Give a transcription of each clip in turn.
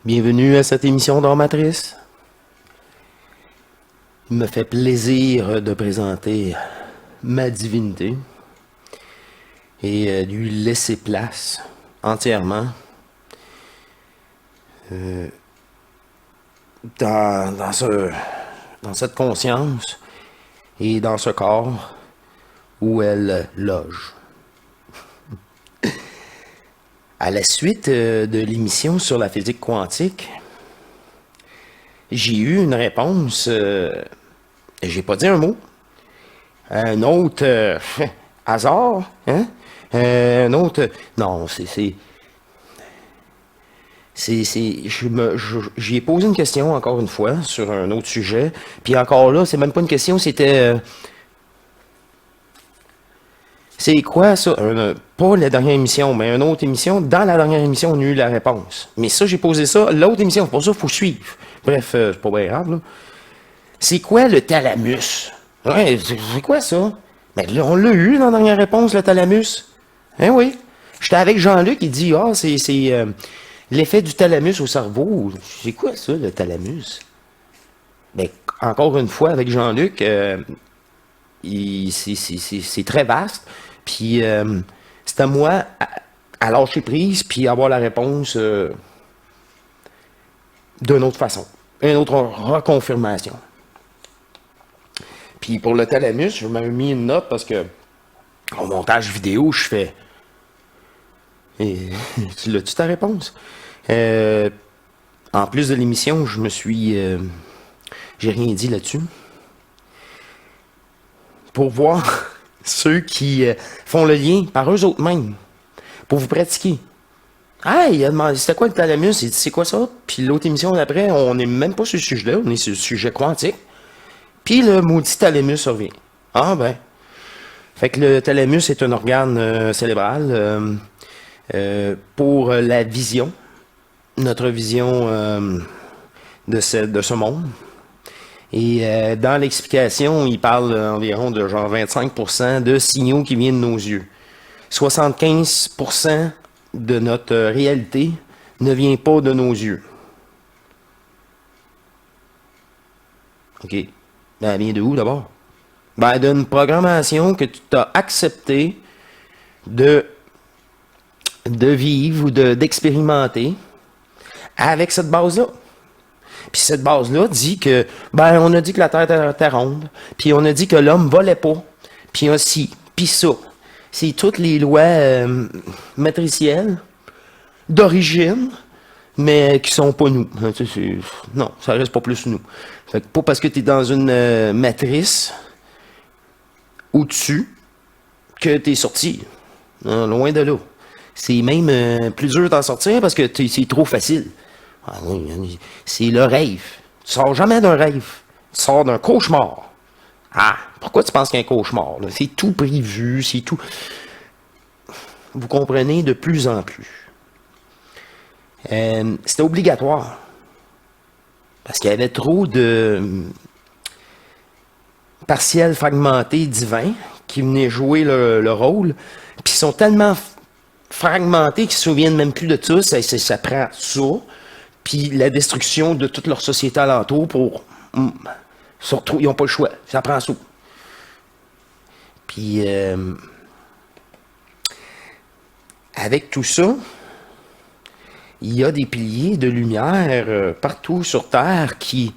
Bienvenue à cette émission d'Art Matrice. Il me fait plaisir de présenter ma divinité et lui laisser place entièrement dans cette conscience et dans ce corps où elle loge. À la suite de l'émission sur la physique quantique, j'ai eu une réponse, j'ai pas dit un mot, un autre hasard, hein? Un autre, non, j'y ai posé une question encore une fois sur un autre sujet, puis encore là, c'est même pas une question, c'était... c'est quoi ça? Pas la dernière émission, mais une autre émission. Dans la dernière émission, on a eu la réponse. Mais ça, j'ai posé ça. L'autre émission, pour ça, il faut suivre. Bref, c'est pas bien grave, là. C'est quoi le thalamus? Ouais, c'est quoi ça? Ben là, on l'a eu dans la dernière réponse, le thalamus. Hein, oui. J'étais avec Jean-Luc, il dit, c'est l'effet du thalamus au cerveau. C'est quoi ça, le thalamus? Ben, encore une fois, avec Jean-Luc, c'est très vaste. Puis c'est à moi à lâcher prise puis avoir la réponse d'une autre façon. Une autre reconfirmation. Puis pour le thalamus, je m'avais mis une note parce que au montage vidéo, je fais... Et, tu l'as-tu ta réponse? En plus de l'émission, je me suis... j'ai rien dit là-dessus. Pour voir ceux qui font le lien par eux autres mêmes, pour vous pratiquer. Ah, il a demandé, c'était quoi le thalamus? Il dit, c'est quoi ça? Puis l'autre émission d'après, on n'est même pas sur ce sujet-là, on est sur le sujet quantique. Puis le maudit thalamus revient. Ah ben. Fait que le thalamus est un organe cérébral pour la vision, notre vision de ce monde. Et dans l'explication, il parle environ de genre 25% de signaux qui viennent de nos yeux. 75% de notre réalité ne vient pas de nos yeux. OK. Ben, elle vient de où d'abord? Ben, d'une programmation que tu as accepté de vivre ou d'expérimenter avec cette base-là. Puis cette base-là dit que, ben, on a dit que la Terre était ronde, puis on a dit que l'homme volait pas, puis aussi, puis ça. C'est toutes les lois matricielles d'origine, mais qui sont pas nous. Non, ça reste pas plus nous. Fait que pas parce que tu es dans une matrice au-dessus que tu es sorti. Non, loin de là. C'est même plus dur d'en sortir parce que c'est trop facile. Ah oui, c'est le rêve. Tu sors jamais d'un rêve. Tu sors d'un cauchemar. Ah, pourquoi tu penses qu'il y a un cauchemar? C'est tout prévu, c'est tout... Vous comprenez de plus en plus. C'était obligatoire. Parce qu'il y avait trop de partiels fragmentés divins qui venaient jouer le rôle. Puis ils sont tellement fragmentés qu'ils ne se souviennent même plus de ça. Ça prend ça. Puis la destruction de toute leur société alentour pour... ils n'ont pas le choix. Ça prend ça. Puis, avec tout ça, il y a des piliers de lumière partout sur Terre qui,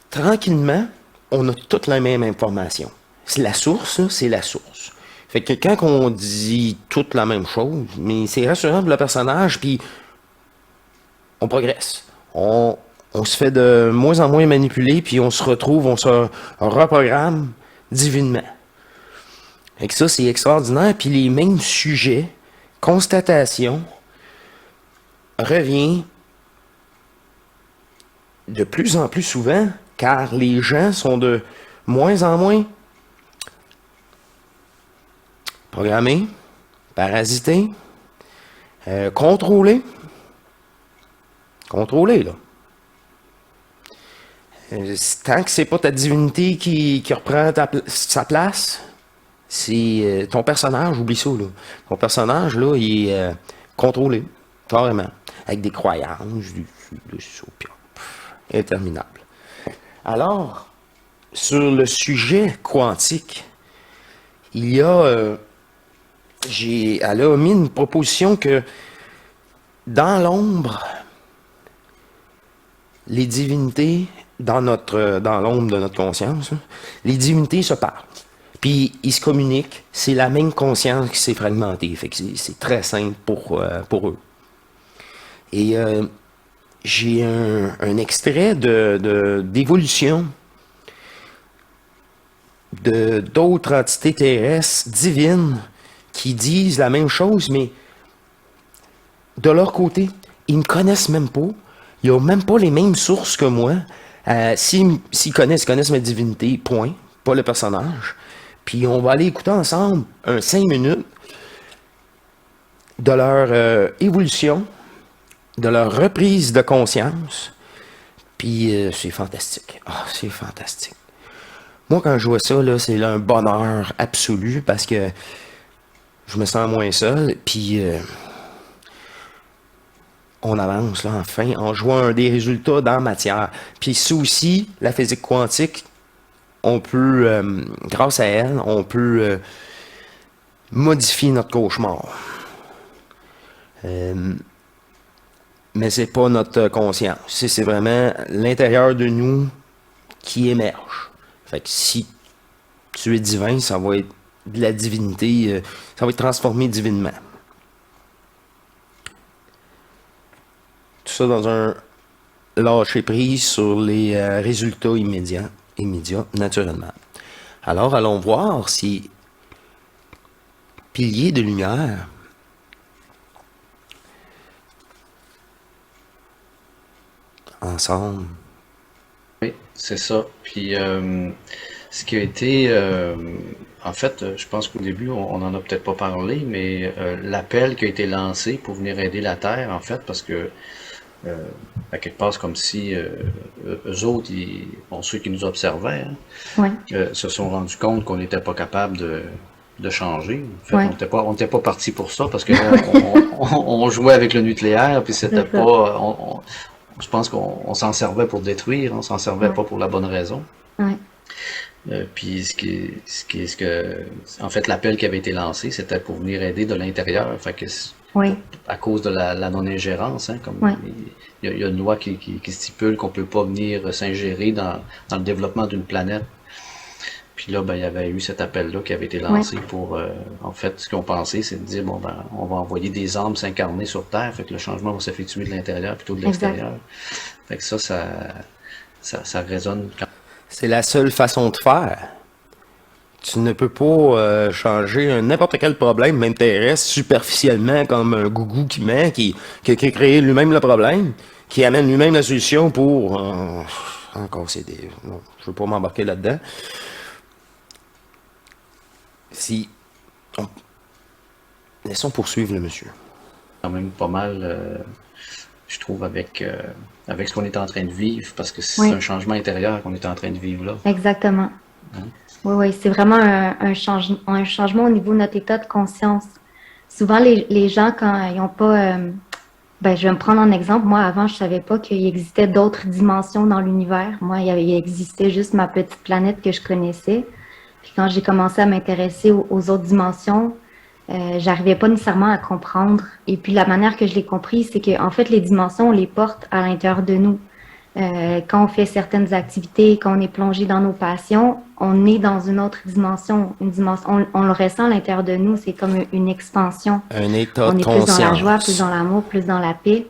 tranquillement, on a toute la même information. C'est la source, c'est la source. Fait que quand on dit toute la même chose, mais c'est rassurant pour le personnage, puis on progresse. On se fait de moins en moins manipuler, puis on se retrouve, on se reprogramme divinement. Et que ça, c'est extraordinaire. Puis les mêmes sujets, constatations, revient de plus en plus souvent, car les gens sont de moins en moins programmés, parasités, contrôlés. Contrôlés, là. Tant que c'est pas ta divinité qui reprend sa place, c'est ton personnage, oublie ça, là. Ton personnage, là, il est contrôlé. Carrément. Avec des croyances, dessus, puis interminable. Alors, sur le sujet quantique, il y a... elle a mis une proposition que dans l'ombre, les divinités, dans l'ombre de notre conscience, hein, les divinités se parlent. Puis ils se communiquent. C'est la même conscience qui s'est fragmentée. Fait que c'est très simple pour eux. Et j'ai un extrait d'évolution d'autres entités terrestres divines qui disent la même chose, mais de leur côté, ils ne me connaissent même pas. Ils n'ont même pas les mêmes sources que moi. S'ils connaissent ma divinité, point, pas le personnage. Puis on va aller écouter ensemble 5 minutes de leur évolution, de leur reprise de conscience. Puis c'est fantastique. Ah, c'est fantastique. Moi, quand je vois ça, là, c'est un bonheur absolu parce que je me sens moins seul. Puis on avance, là, enfin, en jouant des résultats dans la matière. Puis ça aussi, la physique quantique, on peut, grâce à elle, on peut modifier notre cauchemar. Mais c'est pas notre conscience. C'est vraiment l'intérieur de nous qui émerge. Fait que si tu es divin, ça va être de la divinité, ça va être transformé divinement. Tout ça dans un lâcher prise sur les résultats immédiats, naturellement. Alors, allons voir si piliers de lumière ensemble. Oui, c'est ça. Puis, ce qui a été, en fait, je pense qu'au début, on n'en a peut-être pas parlé, mais l'appel qui a été lancé pour venir aider la Terre, en fait, parce que, à quelque part, c'est comme si eux autres, ceux qui nous observaient, hein, Ouais, se sont rendus compte qu'on n'était pas capable de changer. En fait, ouais, on n'était pas parti pour ça, parce que là, on jouait avec le nucléaire, puis c'était c'est ça. pas, je pense qu'on s'en servait pour détruire, on s'en servait Ouais, pas pour la bonne raison. ouais, Puis en fait, l'appel qui avait été lancé, c'était pour venir aider de l'intérieur. Fait que ouais, à cause de la non-ingérence, hein, comme ouais, il y a une loi qui stipule qu'on peut pas venir s'ingérer dans le développement d'une planète. Puis là, ben, il y avait eu cet appel-là qui avait été ouais, lancé pour, en fait, ce qu'on pensait, c'est de dire, bon, ben, on va envoyer des âmes s'incarner sur Terre, fait que le changement va s'effectuer de l'intérieur plutôt que de exact. l'extérieur. Fait que ça résonne quand C'est la seule façon de faire. Tu ne peux pas changer n'importe quel problème, même terrestre, superficiellement, comme un gougou qui a créé lui-même le problème, qui amène lui-même la solution pour... encore, c'est des... Non, je veux pas m'embarquer là-dedans. Si... on- Laissons poursuivre le monsieur. même pas mal, je trouve, avec ce qu'on est en train de vivre, parce que c'est Oui, un changement intérieur qu'on est en train de vivre là. exactement. Hein. Oui, oui, c'est vraiment un changement au niveau de notre état de conscience. Souvent, les gens, quand ils n'ont pas... ben, je vais me prendre en exemple. Moi, avant, je savais pas qu'il existait d'autres dimensions dans l'univers. Moi, il existait juste ma petite planète que je connaissais. Puis quand j'ai commencé à m'intéresser aux autres dimensions, j'arrivais pas nécessairement à comprendre. Et puis la manière que je l'ai compris, c'est que en fait, les dimensions, on les porte à l'intérieur de nous. Quand on fait certaines activités, quand on est plongé dans nos passions, on est dans une autre dimension, on le ressent à l'intérieur de nous, c'est comme une expansion. Un état On de est plus dans la joie, plus conscience. dans l'amour, plus dans la paix.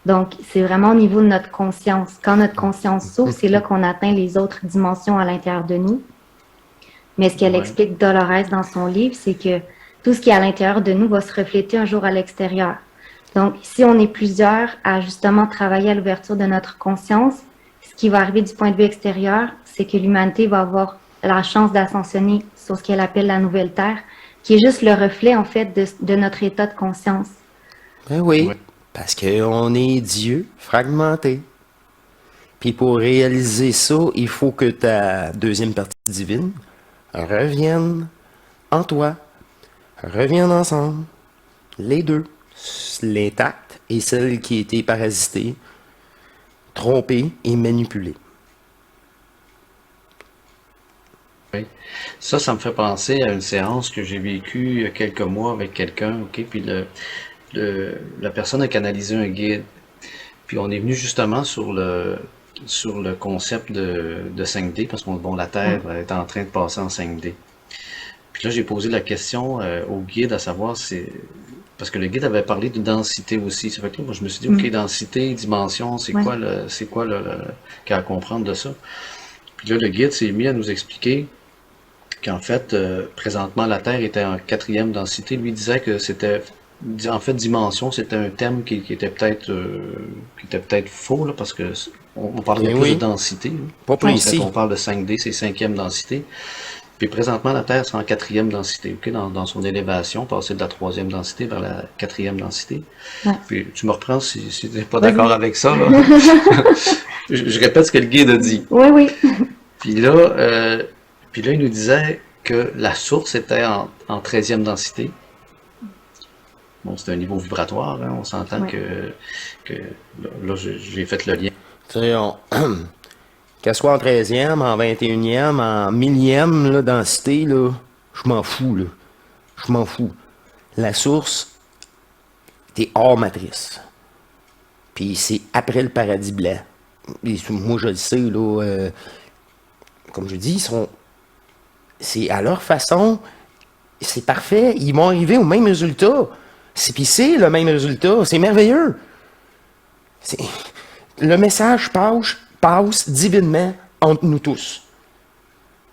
Donc, c'est vraiment au niveau de notre conscience. Quand notre conscience s'ouvre, c'est là qu'on atteint les autres dimensions à l'intérieur de nous. Mais ce qu'elle Ouais. explique Dolores dans son livre, c'est que tout ce qui est à l'intérieur de nous va se refléter un jour à l'extérieur. Donc, si on est plusieurs à justement travailler à l'ouverture de notre conscience, ce qui va arriver du point de vue extérieur, c'est que l'humanité va avoir la chance d'ascensionner sur ce qu'elle appelle la nouvelle Terre, qui est juste le reflet, en fait, de notre état de conscience. Ben oui, Ouais. parce qu'on est Dieu fragmenté. Puis pour réaliser ça, il faut que ta deuxième partie divine revienne en toi. Revienne ensemble. Les deux. l'intacte et celle qui a été parasitée, trompée et manipulée. Oui. Ça me fait penser à une séance que j'ai vécue il y a quelques mois avec quelqu'un, ok? Puis la personne a canalisé un guide. Puis on est venu justement sur le concept de 5D, parce que bon, la Terre est en train de passer en 5D. Puis là, j'ai posé la question au guide à savoir parce que le guide avait parlé de densité aussi. Ça fait que là, moi, je me suis dit, OK, densité, dimension, c'est quoi qu'il y a à comprendre de ça? Puis là, le guide s'est mis à nous expliquer qu'en fait, présentement, la Terre était en 4e densité. Lui disait que c'était, en fait, dimension, c'était un terme qui était peut-être faux, là, parce que on parlerait Eh plus de oui, densité, là. pas Quand précis. on parle de 5D, c'est 5e densité. Puis présentement, la Terre sera en 4e densité, ok, dans son élévation, passer de la 3e densité vers la 4e densité. Ouais. Puis tu me reprends si tu n'es pas Vas-y. d'accord avec ça, là. Je répète ce que le guide a dit. Oui, oui. Puis là, il nous disait que la source était en 13e densité. Bon, c'est un niveau vibratoire, hein, on s'entend Ouais. que là, j'ai fait le lien. Tu sais, qu'elle soit en 13e, en 21e, en 1000e là, densité, là, je m'en fous, là. Je m'en fous. La source, t'es hors matrice. Puis c'est après le paradis blanc. Et moi, je le sais, là, comme je dis, c'est à leur façon, c'est parfait. Ils vont arriver au même résultat. Puis c'est le même résultat. C'est merveilleux. Le message passe divinement entre nous tous.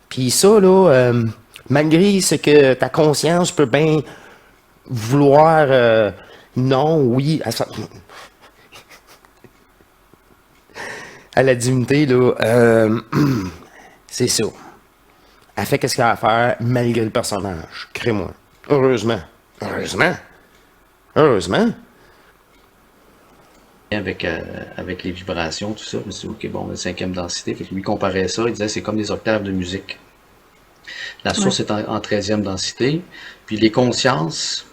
Puis ça, là, malgré ce que ta conscience peut bien vouloir, non, oui, à la divinité, là, c'est ça. Elle fait qu'est-ce qu'elle a à faire malgré le personnage. Crée-moi. Heureusement. Heureusement. Heureusement. Avec les vibrations, tout ça. Je me suis dit, OK, bon, 5e densité. Fait que lui comparait ça, il disait c'est comme des octaves de musique. La source est en 13e densité, puis les consciences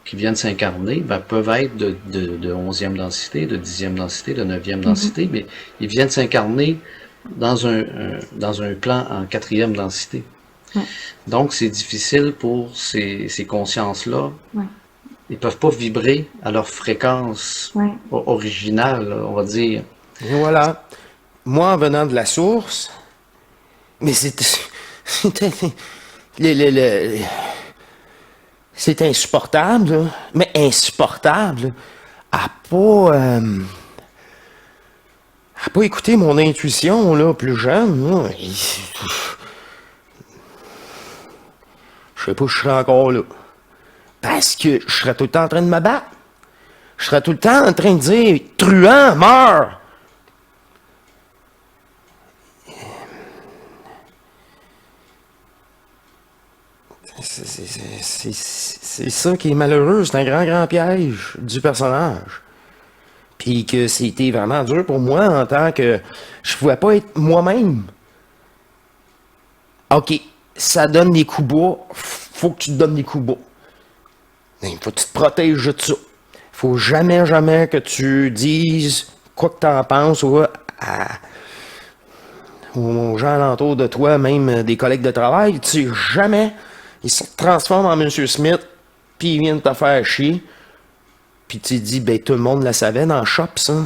qui viennent s'incarner peuvent être de 11e densité, de 10e densité, de 9e densité, mais ils viennent s'incarner dans un plan en 4e densité. Ouais. Donc, c'est difficile pour ces consciences-là. Ouais. Ils peuvent pas vibrer à leur fréquence originale, on va dire. Et voilà. Moi, en venant de la source, mais c'était c'est insupportable, là. Mais insupportable, à pas écouter mon intuition, là, plus jeune, là. Je sais pas où je serais encore là. Parce que je serais tout le temps en train de me battre. Je serais tout le temps en train de dire « Truand, meurs! » C'est ça qui est malheureux. C'est un grand piège du personnage. Puis que c'était vraiment dur pour moi en tant que... Je pouvais pas être moi-même. OK, ça donne des coups bas. Faut que tu te donnes des coups bas. Il faut que tu te protèges de ça. Faut jamais que tu dises quoi que t'en penses aux gens alentour de toi, même des collègues de travail. Tu sais jamais, ils se transforment en Monsieur Smith, puis ils viennent te faire chier. Puis tu dis, ben tout le monde le savait dans le shop, ça.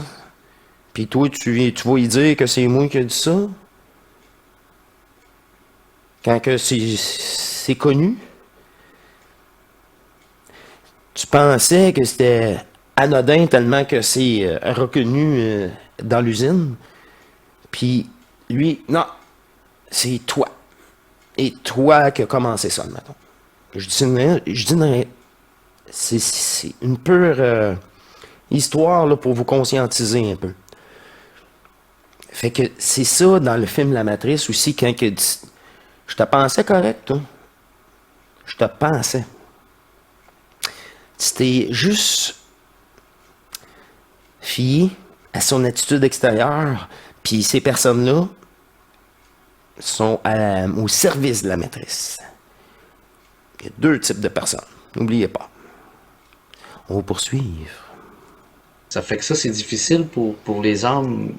Puis toi, tu vas lui dire que c'est moi qui ai dit ça. Quand que c'est connu. Tu pensais que c'était anodin tellement que c'est reconnu dans l'usine. Puis lui, non, c'est toi. Et toi qui as commencé ça, mettons. Je dis c'est une pure histoire là, pour vous conscientiser un peu. Fait que c'est ça dans le film La Matrice aussi, quand il dit, je te pensais correct, toi. Je te pensais. C'était juste fié à son attitude extérieure, puis ces personnes-là sont au service de la matrice. Il y a deux types de personnes, n'oubliez pas. On va poursuivre. Ça fait que ça, c'est difficile pour les âmes,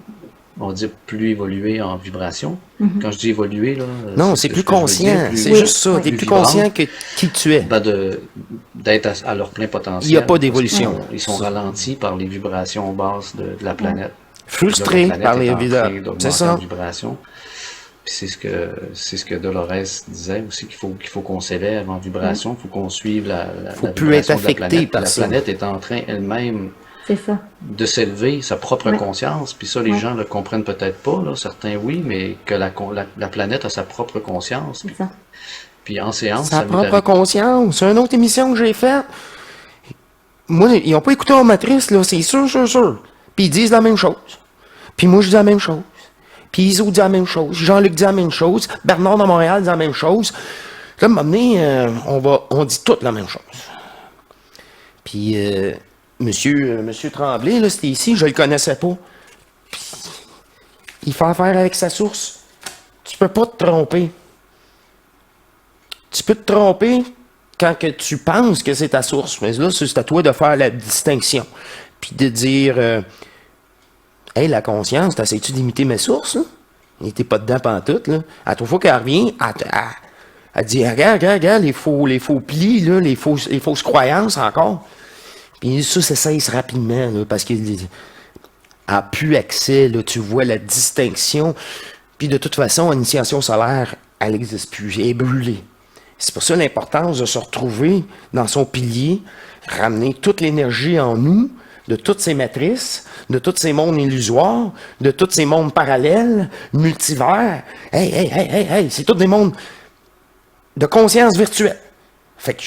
on va dire, plus évoluées en vibration. Quand je dis évoluer, là, Non, ce c'est que plus je veux dire, conscient. plus, C'est Oui, juste ça. oui. T'es plus plus vibrante, conscient que qui tu es. ben d'être à leur plein Il n'y a potentiel, pas parce d'évolution. ils sont ralentis par les vibrations basses de la planète. Puis là, la Frustré planète par est les en vidas. train C'est d'augmenter en ça. vibration. Puis c'est ce que Dolores disait aussi, qu'il faut qu'on s'élève en vibration, il faut qu'on suive Faut la plus être vibration de la affecté planète. Puis par la ça. planète est en train elle-même C'est ça. de s'élever, sa propre Ouais. conscience. Puis ça, les Ouais. gens le comprennent peut-être pas, là, certains oui, mais que la planète a sa propre conscience. C'est ça. Puis en séance, Sa ça m'est propre arrivé. conscience. C'est une autre émission que j'ai faite. Moi, ils n'ont pas écouté en matrice, là. C'est sûr, sûr, sûr. Puis ils disent la même chose. Puis moi, je dis la même chose. Puis Iso dit la même chose. Jean-Luc dit la même chose. Bernard de Montréal dit la même chose. Là, à un moment donné, on dit toutes la même chose. Puis, monsieur Tremblay, là, c'était ici, je le connaissais pas. Puis, il fait affaire avec sa source. Tu peux pas te tromper. Tu peux te tromper quand que tu penses que c'est ta source. Mais là, c'est à toi de faire la distinction. Puis de dire, hey, la conscience, t'essaies-tu d'imiter mes sources, là? Il n'était pas dedans pantoute, là. À toute fois qu'elle revient, elle dit, regarde, les faux plis, là, les fausses croyances encore. Puis ça cesse rapidement, là, parce qu'il a plus accès, là, tu vois la distinction. Puis de toute façon, l'initiation solaire, elle n'existe plus, elle est brûlée. C'est pour ça l'importance de se retrouver dans son pilier, ramener toute l'énergie en nous, de toutes ces matrices, de tous ces mondes illusoires, de tous ces mondes parallèles, multivers. Hey, c'est tous des mondes de conscience virtuelle. Fait que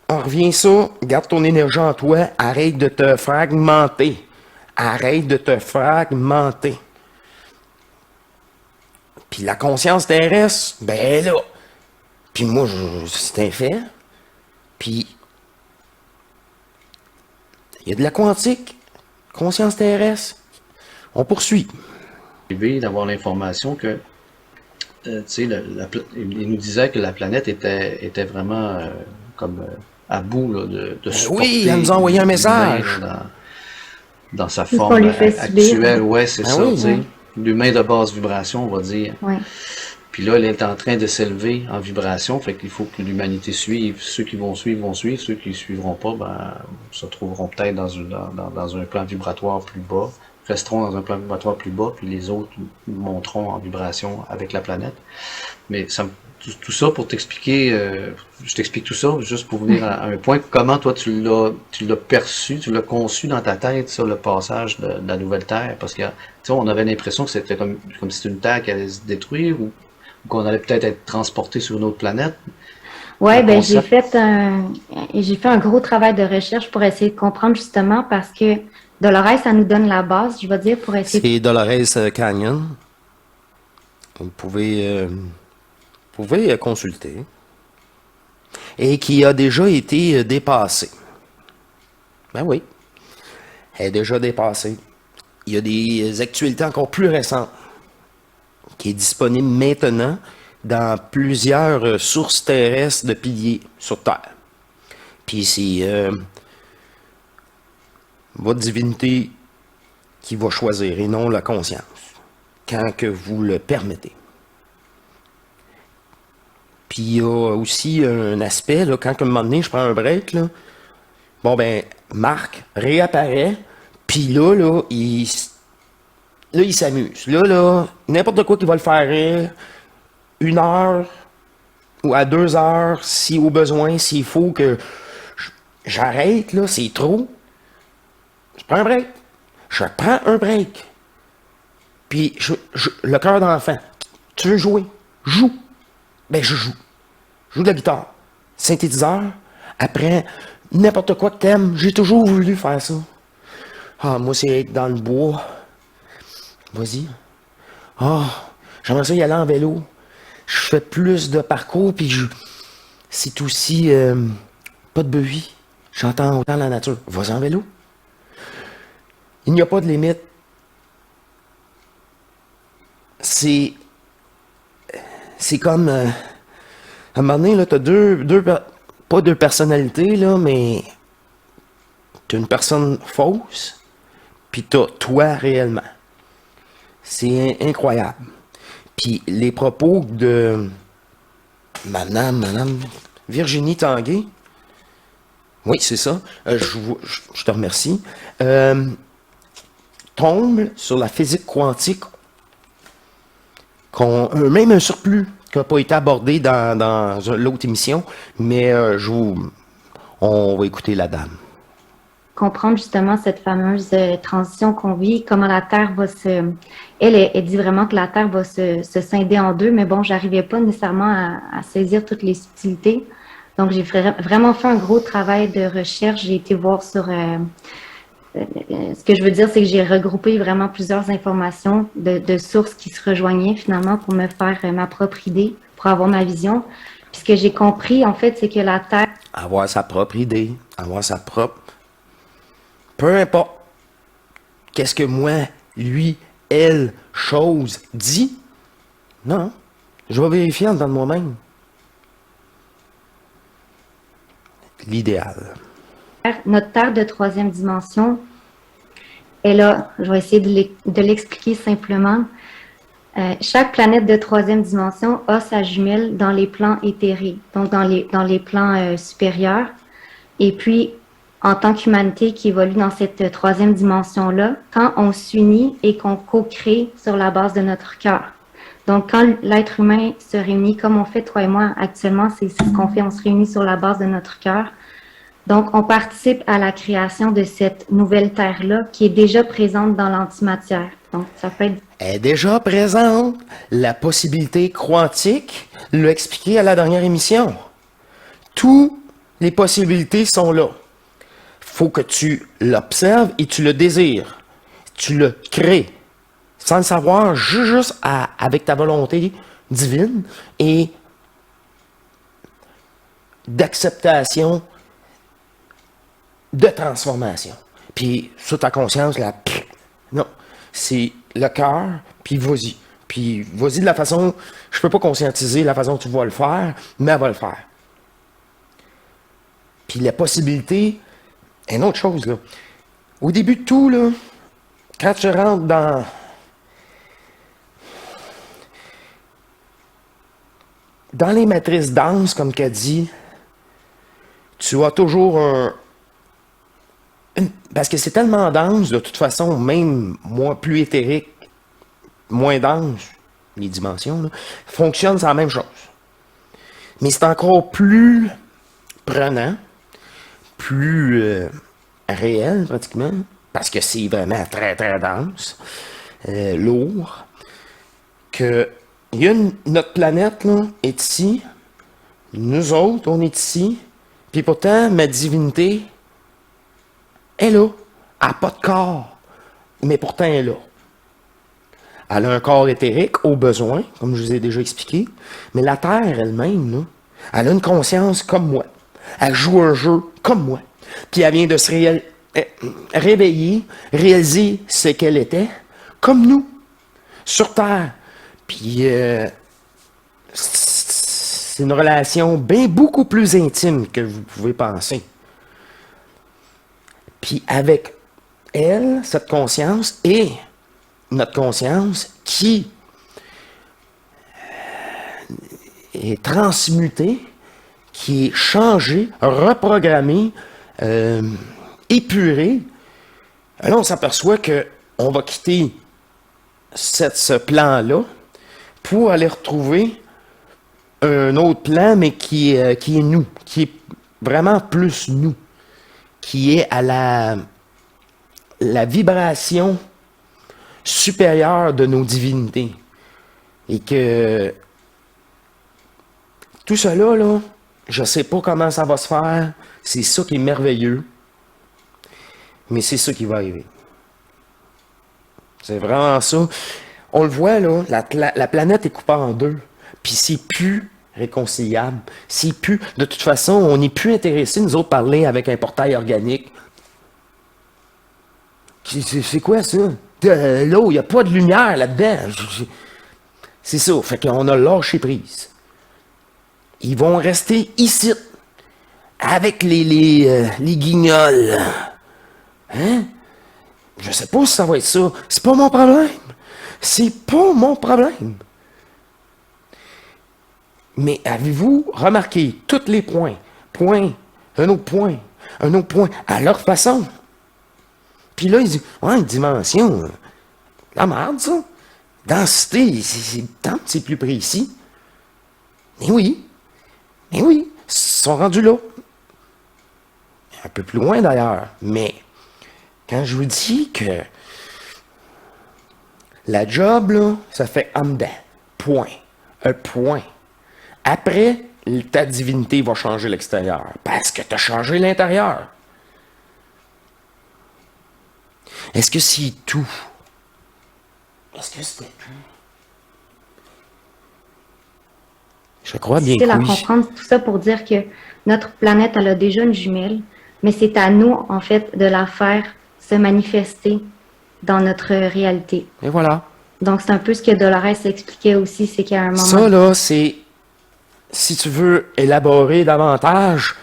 on revient ça, garde ton énergie en toi, arrête de te fragmenter. Arrête de te fragmenter. Puis la conscience terrestre, ben elle est là. Puis moi, c'est un fait. Puis il y a de la quantique, conscience terrestre. On poursuit. Arrivé d'avoir l'information que, tu sais, il nous disait que la planète était vraiment comme à bout là, de supporter Oui, elle nous a envoyé un message. l'humain dans sa Tout ce qu'on forme lui fait subir. actuelle. Ouais, c'est Ah ça, oui, tu sais. ouais. L'humain de basse vibration, on va dire. Ouais. Puis là, elle est en train de s'élever en vibration, fait qu'il faut que l'humanité suive. Ceux qui vont suivre, ceux qui ne suivront pas, ben, se trouveront peut-être dans un plan vibratoire plus bas, resteront dans un plan vibratoire plus bas, puis les autres monteront en vibration avec la planète. Mais tout ça pour t'expliquer, je t'explique tout ça juste pour venir à un point, comment toi tu l'as perçu, tu l'as conçu dans ta tête, ça, le passage de la nouvelle Terre, parce que, tu sais, on avait l'impression que c'était comme si c'était une Terre qui allait se détruire, ou qu'on allait peut-être être transporté sur une autre planète. Ouais, Le ben concept. j'ai fait un gros travail de recherche pour essayer de comprendre justement parce que Dolores, ça nous donne la base, je vais dire, pour essayer C'est Dolores Canyon. Vous pouvez consulter. Et qui a déjà été dépassée. Ben oui. Elle est déjà dépassée. Il y a des actualités encore plus récentes qui est disponible maintenant dans plusieurs sources terrestres de piliers sur Terre. Puis c'est votre divinité qui va choisir et non la conscience, quand que vous le permettez. Puis il y a aussi un aspect, là, quand à un moment donné, je prends un break, là, bon ben, Marc réapparaît, puis là, il s'amuse. Là, n'importe quoi qu'il va le faire rire, 1 heure ou à 2 heures, si au besoin, s'il faut que j'arrête, là, c'est trop. Je prends un break. Je prends un break. Puis, le cœur d'enfant. Tu veux jouer? Joue. Ben, je joue. Je joue de la guitare. Synthétiseur. Après, n'importe quoi que t'aimes. J'ai toujours voulu faire ça. Ah, moi, c'est être dans le bois. Vas-y. Ah, j'aimerais ça y aller en vélo. Je fais plus de parcours, puis c'est aussi pas de bruit. J'entends autant la nature. Vas-y en vélo. Il n'y a pas de limite. C'est comme à un moment donné, là, t'as pas deux personnalités, là, mais t'as une personne fausse, puis t'as toi réellement. C'est incroyable. Puis les propos de Madame Virginie Tanguay, oui, c'est ça, je te remercie, tombe sur la physique quantique, même un surplus qui n'a pas été abordé dans l'autre émission, mais on va écouter la dame. Comprendre justement cette fameuse transition qu'on vit, comment la Terre va elle dit vraiment que la Terre va se scinder en deux, mais bon, j'arrivais pas nécessairement à saisir toutes les subtilités. Donc, j'ai vraiment fait un gros travail de recherche. J'ai été voir sur... ce que je veux dire, c'est que j'ai regroupé vraiment plusieurs informations de sources qui se rejoignaient finalement pour me faire ma propre idée, pour avoir ma vision. Puis ce que j'ai compris, en fait, c'est que la Terre... Avoir sa propre idée, avoir sa propre... Peu importe qu'est-ce que moi, lui, elle, chose, dit, non, je vais vérifier en dedans de moi-même. L'idéal. Notre Terre de troisième dimension, elle a, je vais essayer de l'expliquer simplement, chaque planète de troisième dimension a sa jumelle dans les plans éthérés, donc dans les plans supérieurs. Et puis, en tant qu'humanité qui évolue dans cette troisième dimension-là, quand on s'unit et qu'on co-crée sur la base de notre cœur. Donc, quand l'être humain se réunit, comme on fait toi et moi actuellement, c'est ce qu'on fait, on se réunit sur la base de notre cœur. Donc, on participe à la création de cette nouvelle Terre-là qui est déjà présente dans l'antimatière. Donc, ça peut être... Elle est déjà présente. La possibilité quantique l'a expliqué à la dernière émission. Toutes les possibilités sont là. Faut que tu l'observes et tu le désires. Tu le crées. Sans le savoir, juste avec ta volonté divine et d'acceptation, de transformation. Puis, sur ta conscience, là, non. C'est le cœur, puis vas-y. Puis, vas-y de la façon, je peux pas conscientiser la façon que tu vas le faire, mais elle va le faire. Puis, la possibilité, une autre chose, là. Au début de tout, là, quand tu rentres dans les matrices denses, comme qu'a dit, tu as toujours parce que c'est tellement dense, de toute façon, même plus éthérique, moins dense, les dimensions, là, fonctionnent, c'est la même chose. Mais c'est encore plus prenant, plus réel, pratiquement, parce que c'est vraiment très, très dense, lourd, que notre planète, là, est ici, nous autres, on est ici, puis pourtant, ma divinité est là. Elle n'a pas de corps, mais pourtant elle est là. Elle a un corps éthérique, au besoin, comme je vous ai déjà expliqué, mais la Terre elle-même, là, elle a une conscience comme moi. Elle joue un jeu comme moi. Puis elle vient de se réveiller, réaliser ce qu'elle était, comme nous, sur Terre. Puis c'est une relation beaucoup plus intime que vous pouvez penser. Puis avec elle, cette conscience et notre conscience qui est transmutée, qui est changée, reprogrammée, épurée, là on s'aperçoit qu'on va quitter ce plan-là pour aller retrouver un autre plan, mais qui est nous, qui est vraiment plus nous, qui est à la vibration supérieure de nos divinités. Et que tout cela, là, je ne sais pas comment ça va se faire, c'est ça qui est merveilleux, mais c'est ça qui va arriver. C'est vraiment ça. On le voit, là, la planète est coupée en deux, puis c'est plus réconciliable. C'est plus, de toute façon, on n'est plus intéressé, nous autres, parler avec un portail organique. C'est quoi ça? L'eau, il n'y a pas de lumière là-dedans. C'est ça, fait qu'on a lâché prise. Ils vont rester ici, avec les guignols, Hein? Je sais pas si ça va être ça. C'est pas mon problème. C'est pas mon problème. Mais avez-vous remarqué tous les points? Point, un autre point, un autre point, à leur façon. Puis là, il dit, ouais, dimension, la merde, ça. Densité, c'est plus précis. Mais oui, ils sont rendus là. Un peu plus loin d'ailleurs. Mais quand je vous dis que la job, là, ça fait en dedans. Point. Un point. Après, ta divinité va changer l'extérieur. Parce que tu as changé l'intérieur. Est-ce que c'est tout? Est-ce que c'était tout? Je crois bien Difficile que à oui. comprendre tout ça pour dire que notre planète, elle a déjà une jumelle, mais c'est à nous, en fait, de la faire se manifester dans notre réalité. Et voilà. Donc, c'est un peu ce que Dolores expliquait aussi, c'est qu'à un moment... Ça, là, c'est... Si tu veux élaborer davantage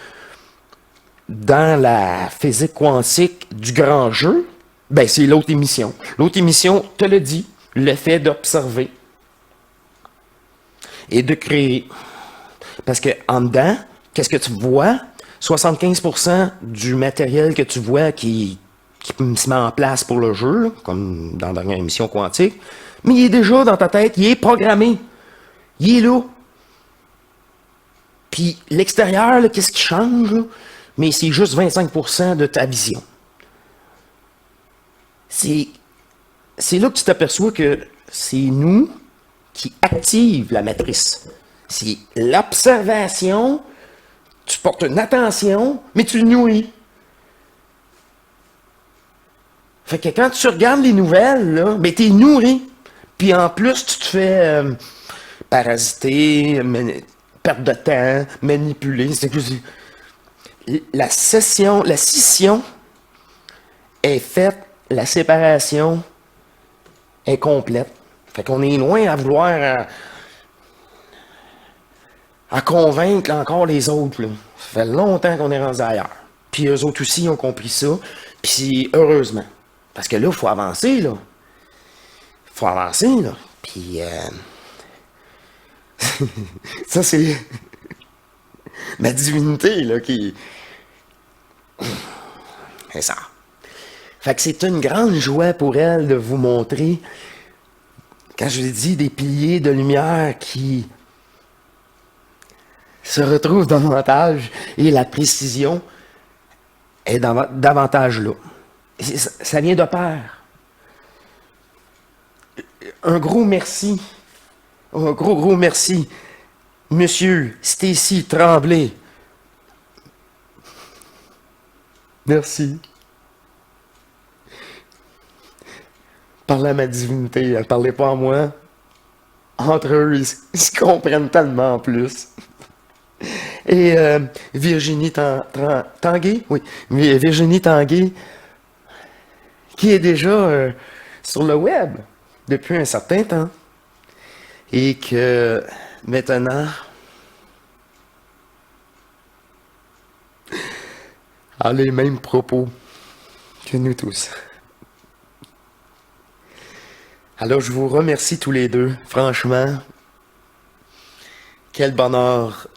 dans la physique quantique du grand jeu, ben c'est l'autre émission. L'autre émission te le dit, le fait d'observer et de créer. Parce que en dedans, qu'est-ce que tu vois? 75% du matériel que tu vois qui se met en place pour le jeu, là, comme dans la dernière émission quantique, mais il est déjà dans ta tête, il est programmé. Il est là. Puis l'extérieur, là, qu'est-ce qui change? Là? Mais c'est juste 25% de ta vision. C'est là que tu t'aperçois que c'est nous qui active la matrice. C'est l'observation, tu portes une attention, mais tu le nourris. Fait que quand tu regardes les nouvelles, là, ben t'es nourri. Puis en plus, tu te fais parasiter, perte de temps, manipuler. C'est que la scission est faite, la séparation est complète. Fait qu'on est loin à vouloir à convaincre encore les autres. Là. Ça fait longtemps qu'on est rendu ailleurs. Puis eux autres aussi ont compris ça. Puis heureusement. Parce que là, il faut avancer, là. Il faut avancer, là. Puis ça, c'est ma divinité, là, qui... C'est ça. Fait que c'est une grande joie pour elle de vous montrer, quand je vous ai dit, des piliers de lumière qui se retrouvent davantage et la précision est davantage là. Ça vient de pair. Un gros merci. Un gros merci. Monsieur Stacy Tremblay. Merci. Parlez à ma divinité, elle ne parlait pas à moi. Entre eux, ils se comprennent tellement plus. Et Virginie Tanguay, oui, Virginie Tanguay, qui est déjà sur le web depuis un certain temps. Et que maintenant a les mêmes propos que nous tous. Alors je vous remercie tous les deux, franchement. Quel bonheur.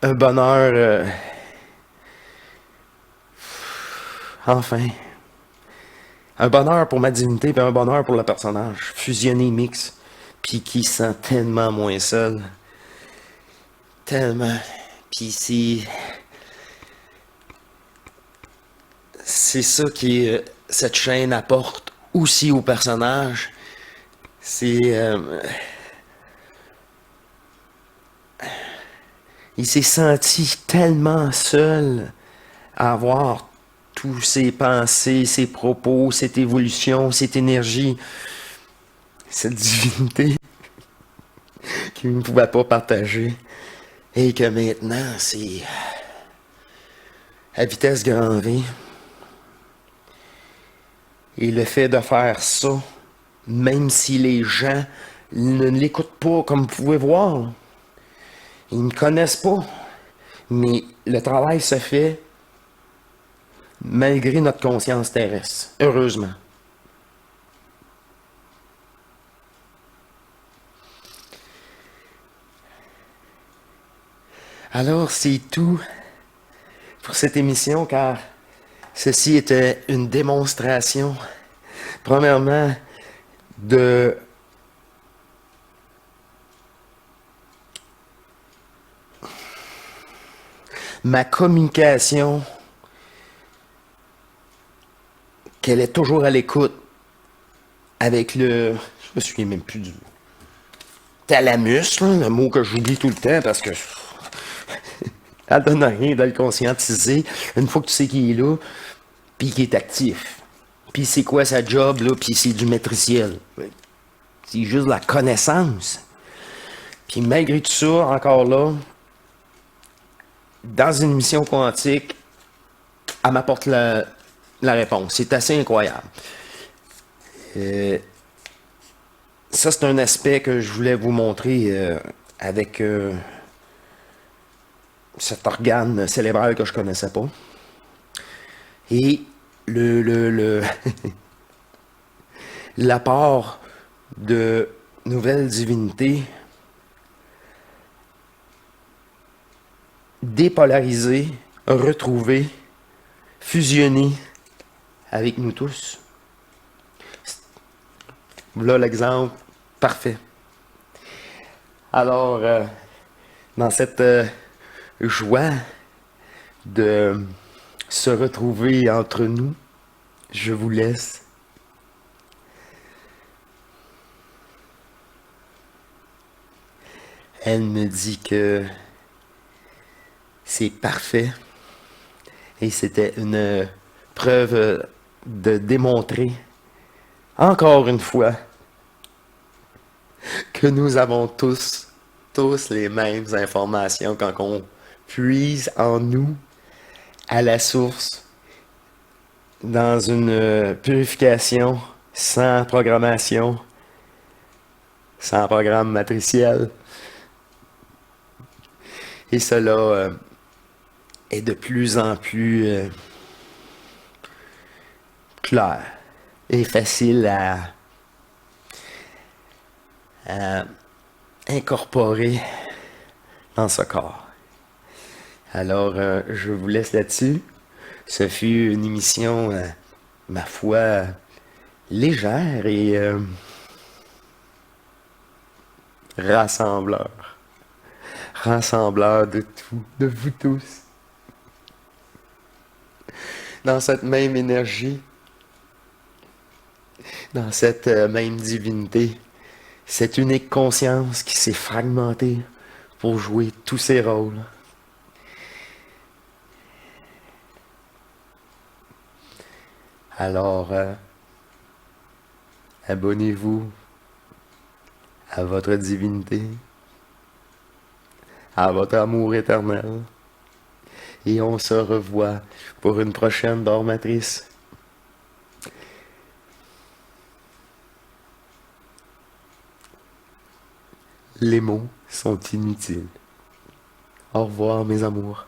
Un bonheur... enfin. Un bonheur pour ma divinité et un bonheur pour le personnage. Fusionné, mix. Puis qui se sent tellement moins seul. Tellement. Puis c'est ça qui cette chaîne apporte aussi au personnage. C'est... il s'est senti tellement seul à avoir tous ses pensées, ses propos, cette évolution, cette énergie, cette divinité qu'il ne pouvait pas partager. Et que maintenant, c'est à vitesse grand V. Et le fait de faire ça, même si les gens ne l'écoutent pas, comme vous pouvez voir, ils ne me connaissent pas, mais le travail se fait malgré notre conscience terrestre. Heureusement. Alors, c'est tout pour cette émission, car ceci était une démonstration, premièrement, de ma communication, qu'elle est toujours à l'écoute avec le... Je me souviens même plus du thalamus, là, le mot que j'oublie tout le temps parce que ça donne rien de le conscientiser une fois que tu sais qu'il est là, puis qu'il est actif. Puis c'est quoi sa job, là, puis c'est du matriciel. C'est juste de la connaissance. Puis malgré tout ça, encore là, dans une mission quantique, elle m'apporte la réponse. C'est assez incroyable. Ça, c'est un aspect que je voulais vous montrer avec cet organe cérébral que je connaissais pas. Et l'apport de nouvelles divinités dépolarisées, retrouvées, fusionnées avec nous tous. Voilà l'exemple parfait. Alors, dans cette joie de se retrouver entre nous, je vous laisse. Elle me dit que c'est parfait et c'était une preuve de démontrer encore une fois que nous avons tous les mêmes informations quand on puise en nous à la source dans une purification sans programmation, sans programme matriciel. Et cela est de plus en plus clair et facile à incorporer dans ce corps. Alors, je vous laisse là-dessus. Ce fut une émission, ma foi, légère et rassembleur. Rassembleur de tout, de vous tous. Dans cette même énergie, dans cette même divinité, cette unique conscience qui s'est fragmentée pour jouer tous ses rôles. Alors, abonnez-vous à votre divinité, à votre amour éternel, et on se revoit pour une prochaine dormatrice. Les mots sont inutiles. Au revoir, mes amours.